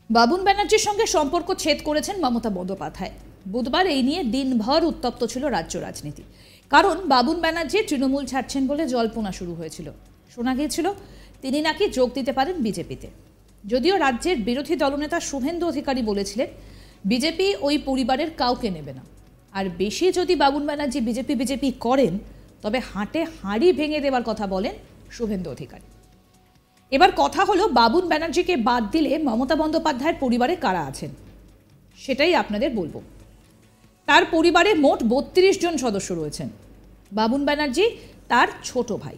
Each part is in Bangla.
বাবুন ব্যানার্জির সঙ্গে সম্পর্ক ছেদ করেছেন মমতা বন্দ্যোপাধ্যায়। বুধবার এই নিয়ে দিনভর উত্তপ্ত ছিল রাজ্য রাজনীতি। কারণ বাবুন ব্যানার্জি তৃণমূল ছাড়ছেন বলে জল্পনা শুরু হয়েছিল। শোনা গিয়েছিল তিনি নাকি যোগ দিতে পারেন বিজেপিতে। যদিও রাজ্যের বিরোধী দলনেতা শুভেন্দু অধিকারী বলেছিলেন বিজেপি ওই পরিবারের কাউকে নেবে না, আর বেশি যদি বাবুন ব্যানার্জি বিজেপি করেন তবে হাটে হাঁড়ি ভেঙে দেওয়ার কথা বলেন শুভেন্দু অধিকারী। এবার কথা হলো বাবুন ব্যানার্জিকে বাদ দিলে মমতা বন্দ্যোপাধ্যায়ের পরিবারে কারা আছেন সেটাই আপনাদের বলবো। তার পরিবারে মোট ৩২ জন সদস্য রয়েছেন। বাবুন ব্যানার্জি তার ছোট ভাই,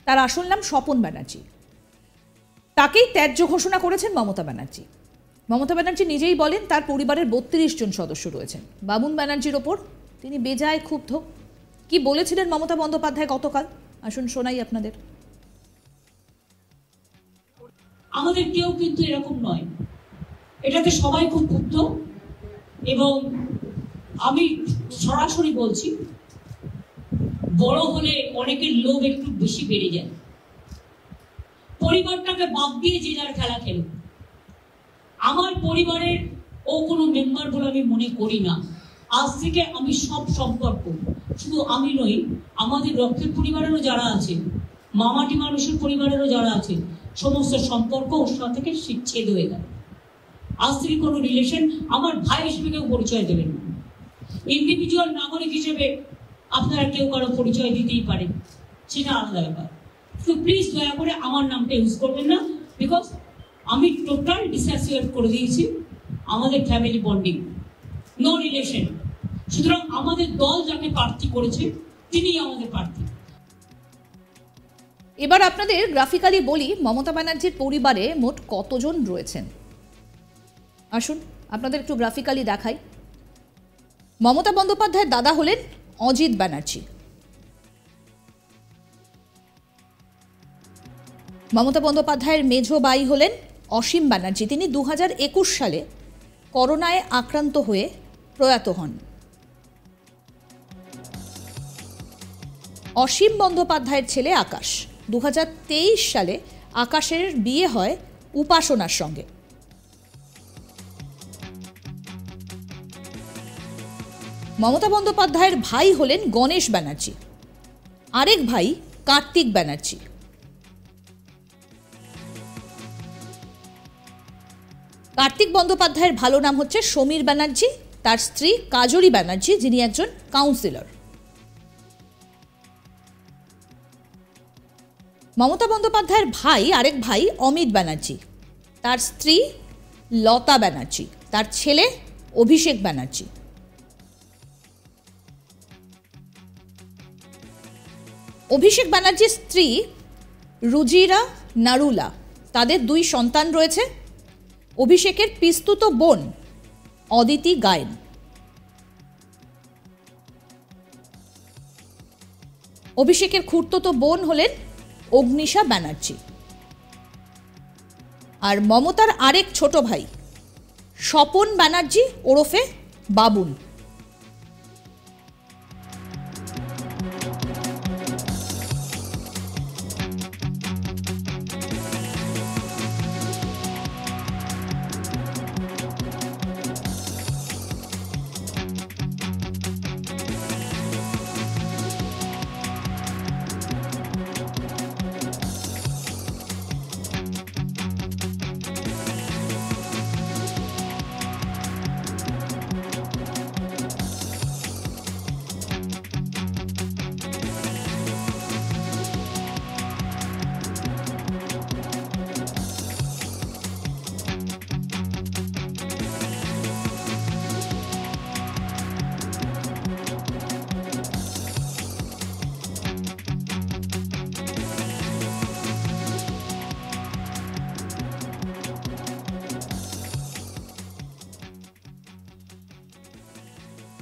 তার আসল নাম স্বপন ব্যানার্জি। তাকেই ত্যায্য ঘোষণা করেছেন মমতা ব্যানার্জি। মমতা ব্যানার্জি নিজেই বলেন তার পরিবারের ৩২ জন সদস্য রয়েছেন। বাবুন ব্যানার্জির ওপর তিনি বেজায় ক্ষুব্ধ। কি বলেছিলেন মমতা বন্দ্যোপাধ্যায় গতকাল, আসুন শোনাই আপনাদের। আমাদের কেউ কিন্তু এরকম নয়, এটাতে সবাই খুব ক্ষুব্ধ। এবং আমি সরাসরি বলছি, বড় হলে অনেকের লোভ একটু বেশি বেড়ে যায়। পরিবারটাকে বাদ দিয়ে যে যার খেলা খেলে। আমার পরিবারের ও কোনো মেম্বার বলে আমি মনে করি না। আজ থেকে আমি সব সম্পর্ক, শুধু আমি নই, আমাদের রক্তের পরিবারেরও যারা আছে, মামাটি মানুষের পরিবারেরও যারা আছে, সমস্ত সম্পর্ক ওর সাথে থেকে ছেদ হয়ে গেল। আজ থেকে কোনো রিলেশন আমার ভাই হিসেবে কেউ পরিচয় দেবেন না। ইন্ডিভিজুয়াল নাগরিক হিসেবে আপনারা কেউ কারো পরিচয় দিতেই পারে, সেটা আলাদা ব্যাপার। তো প্লিজ দয়া করে আমার নামটা ইউজ করবেন না, বিকজ আমি টোটাল ডিসঅ্যাসোসিয়েট করে দিয়েছি আমাদের ফ্যামিলি বন্ডিং, নো রিলেশন। সুতরাং আমাদের দল যাকে প্রার্থী করেছে তিনিই আমাদের প্রার্থী। এবার আপনাদের গ্রাফিক্যালি বলি মমতা ব্যানার্জির পরিবারে মোট কতজন রয়েছেন। আসুন আপনাদের একটু গ্রাফিক্যালি দেখাই। মমতা বন্দ্যোপাধ্যায়ের দাদা হলেন অজিত ব্যানার্জি। মমতা বন্দ্যোপাধ্যায়ের মেজ ভাই হলেন অসীম ব্যানার্জি। তিনি 2021 সালে করোনায় আক্রান্ত হয়ে প্রয়াত হন। অসীম বন্দ্যোপাধ্যায়ের ছেলে আকাশ। 2023 সালে আকাশের বিয়ে হয় উপাসনার সঙ্গে। মমতা বন্দ্যোপাধ্যায়ের ভাই হলেন গণেশ ব্যানার্জি। আরেক ভাই কার্তিক ব্যানার্জি। কার্তিক বন্দ্যোপাধ্যায়ের ভালো নাম হচ্ছে সমীর ব্যানার্জি। তার স্ত্রী কাজরি ব্যানার্জি, যিনি একজন কাউন্সিলর। মমতা বন্দ্যোপাধ্যায়ের আরেক ভাই অমিত ব্যানার্জি। তার স্ত্রী লতা ব্যানার্জি। তার ছেলে অভিষেক ব্যানার্জি। অভিষেক ব্যানার্জির স্ত্রী রুজিরা নারুলা। তাদের 2 সন্তান রয়েছে। অভিষেকের পিস্তুত বোন অদিতি গায়েন। অভিষেকের খুড়তুতো বোন হলেন অগ্নিশা ব্যানার্জি। আর মমতার আরেক ছোট ভাই স্বপন ব্যানার্জি ওরফে বাবুন।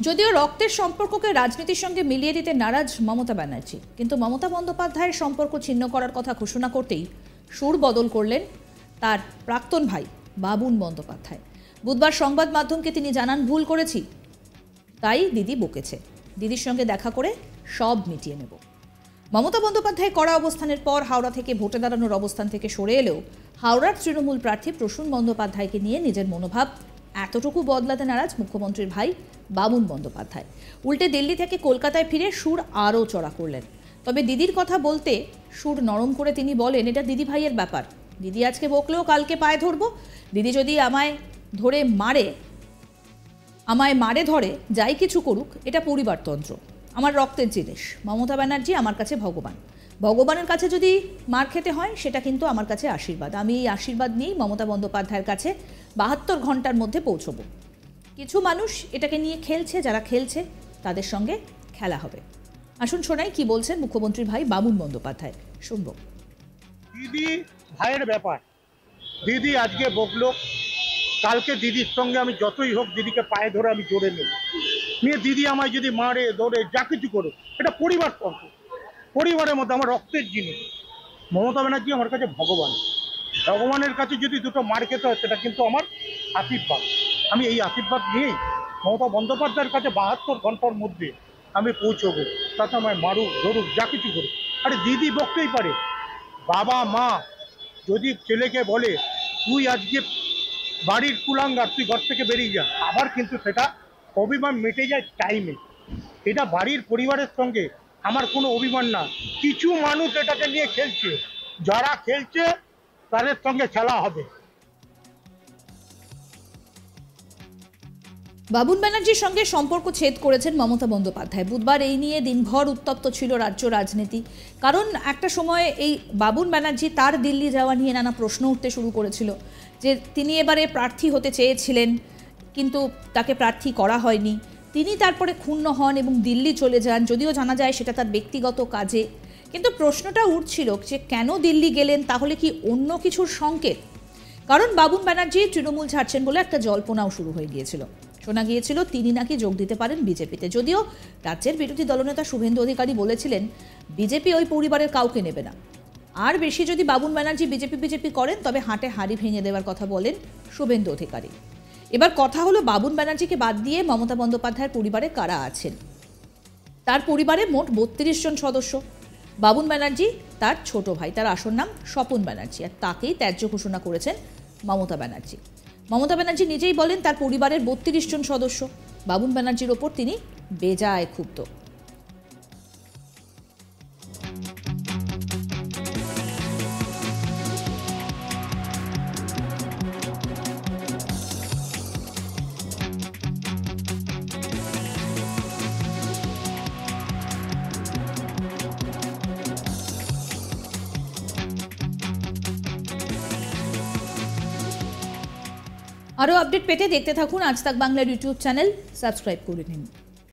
যদিও রক্তের সম্পর্ককে রাজনীতির সঙ্গে মিলিয়ে দিতে নারাজ মমতা ব্যানার্জি, কিন্তু মমতা বন্দ্যোপাধ্যায়ের সম্পর্ক ছিন্ন করার কথা ঘোষণা করতেই সুর বদল করলেন তার প্রাক্তন ভাই বাবুন বন্দ্যোপাধ্যায়। বুধবার সংবাদ মাধ্যমকে তিনি জানান, ভুল করেছি, তাই দিদি বকেছে, দিদির সঙ্গে দেখা করে সব মিটিয়ে নেব। মমতা বন্দ্যোপাধ্যায় কড়া অবস্থানের পর হাওড়া থেকে ভোটে দাঁড়ানোর অবস্থান থেকে সরে এলেও হাওড়ার তৃণমূল প্রার্থী প্রসূন বন্দ্যোপাধ্যায়কে নিয়ে নিজের মনোভাব এতটুকু বদলাতে নারাজ মুখ্যমন্ত্রীর ভাই বাবুন বন্দ্যোপাধ্যায়। উল্টে দিল্লি থেকে কলকাতায় ফিরে সুর আরও চড়া করলেন। তবে দিদির কথা বলতে সুর নরম করে তিনি বলেন, এটা দিদি ভাইয়ের ব্যাপার। দিদি আজকে বকলেও কালকে পায়ে ধরবো। দিদি যদি আমায় মারে ধরে যাই কিছু করুক, এটা পরিবারতন্ত্র, আমার রক্তের জিনিস। মমতা ব্যানার্জি আমার কাছে ভগবান। ভগবানের কাছে যদি মার খেতে হয় সেটা কিন্তু আমার কাছে আশীর্বাদ। আমি এই আশীর্বাদ নিয়েই মমতা বন্দ্যোপাধ্যায়ের কাছে 72 ঘন্টার মধ্যে পৌঁছব। কিছু মানুষ এটাকে নিয়ে খেলছে, যারা খেলছে তাদের সঙ্গে খেলা হবে। আসুন শোনাই কি বলছেন মুখ্যমন্ত্রীর ভাই বাবুন বন্দ্যোপাধ্যায়, শুনব। দিদি ভাইয়ের ব্যাপার। দিদি আজকে বকলো, কালকে দিদির সঙ্গে আমি যতই হোক দিদিকে পায়ে ধরে আমি জোরে নেব নিয়ে দিদি আমায় যদি মারে ধরে যা কিছু করে, এটা পরিবারতন্ত্র। পরিবারের মধ্যে আমার রক্তের জিনিস। মমতা ব্যানার্জি আমার কাছে ভগবান। ভগবানের কাছে যদি দুটো মার খেতে হয় সেটা কিন্তু আমার আশীর্বাদ। আমি এই আশীর্বাদ নিয়েই মমতা বন্দ্যোপাধ্যায়ের কাছে 72 ঘন্টার মধ্যে আমি পৌঁছবো। তাতে আমায় মারুক ধরুক যা কিছু করুক। আরে দিদি বকতেই পারে। বাবা মা যদি ছেলেকে বলে তুই আজকে বাড়ির কুলাঙ্গার, তুই ঘর থেকে বেরিয়ে যা, আবার কিন্তু সেটা অভিমান মিটে যায় টাইমে। এটা বাড়ির পরিবারের সঙ্গে আমার কোনো অভিমান না। কিছু মানুষ এটাকে নিয়ে খেলছে, যারা খেলছে তাদের সঙ্গে খেলা হবে। বাবুন ব্যানার্জির সঙ্গে সম্পর্ক ছেদ করেছেন মমতা বন্দ্যোপাধ্যায়। বুধবার এই নিয়ে দিনভর উত্তপ্ত ছিল রাজ্য রাজনীতি। কারণ একটা সময় এই বাবুন ব্যানার্জি তার দিল্লি যাওয়া নিয়ে নানা প্রশ্ন উঠতে শুরু করেছিল, যে তিনি এবারে প্রার্থী হতে চেয়েছিলেন কিন্তু তাকে প্রার্থী করা হয়নি। তিনি তারপরে ক্ষুণ্ণ হন এবং দিল্লি চলে যান, যদিও জানা যায় সেটা তার ব্যক্তিগত কাজে। কিন্তু প্রশ্নটা উঠছিল যে কেন দিল্লি গেলেন, তাহলে কি অন্য কিছুর সংকেত? কারণ বাবুন ব্যানার্জি তৃণমূল ছাড়ছেন বলে একটা জল্পনাও শুরু হয়ে গিয়েছিল। শোনা গিয়েছিল তিনি নাকি যোগ দিতে পারেন বিজেপিতে, যদিও রাজ্যের বিরোধী দলনেতা শুভেন্দু অধিকারী বলেছিলেন বিজেপি ওই পরিবারের কাউকে নেবে না। আর বেশি যদি বাবুন ব্যানার্জি বিজেপি করেন তবে হাটে হাড়ি ভেঙে দেওয়ার কথা বলেন শুভেন্দু অধিকারী। এবার কথা হলো বাবুন ব্যানার্জিকে বাদ দিয়ে মমতা বন্দ্যোপাধ্যায়ের পরিবারে কারা আছেন। তার পরিবারে মোট 32 জন সদস্য। বাবুন ব্যানার্জি তার ছোট ভাই, তার আসল নাম স্বপন ব্যানার্জি, আর তাকেই ত্যায্য ঘোষণা করেছেন মমতা ব্যানার্জি। মমতা ব্যানার্জি নিজেই বলেন তার পরিবারের 32 জন সদস্য। বাবুন ব্যানার্জির ওপর তিনি বেজায় ক্ষুব্ধ। আরও আপডেট পেতে দেখতে থাকুন আজ তাক বাংলার ইউটিউব চ্যানেল, সাবস্ক্রাইব করে নিন।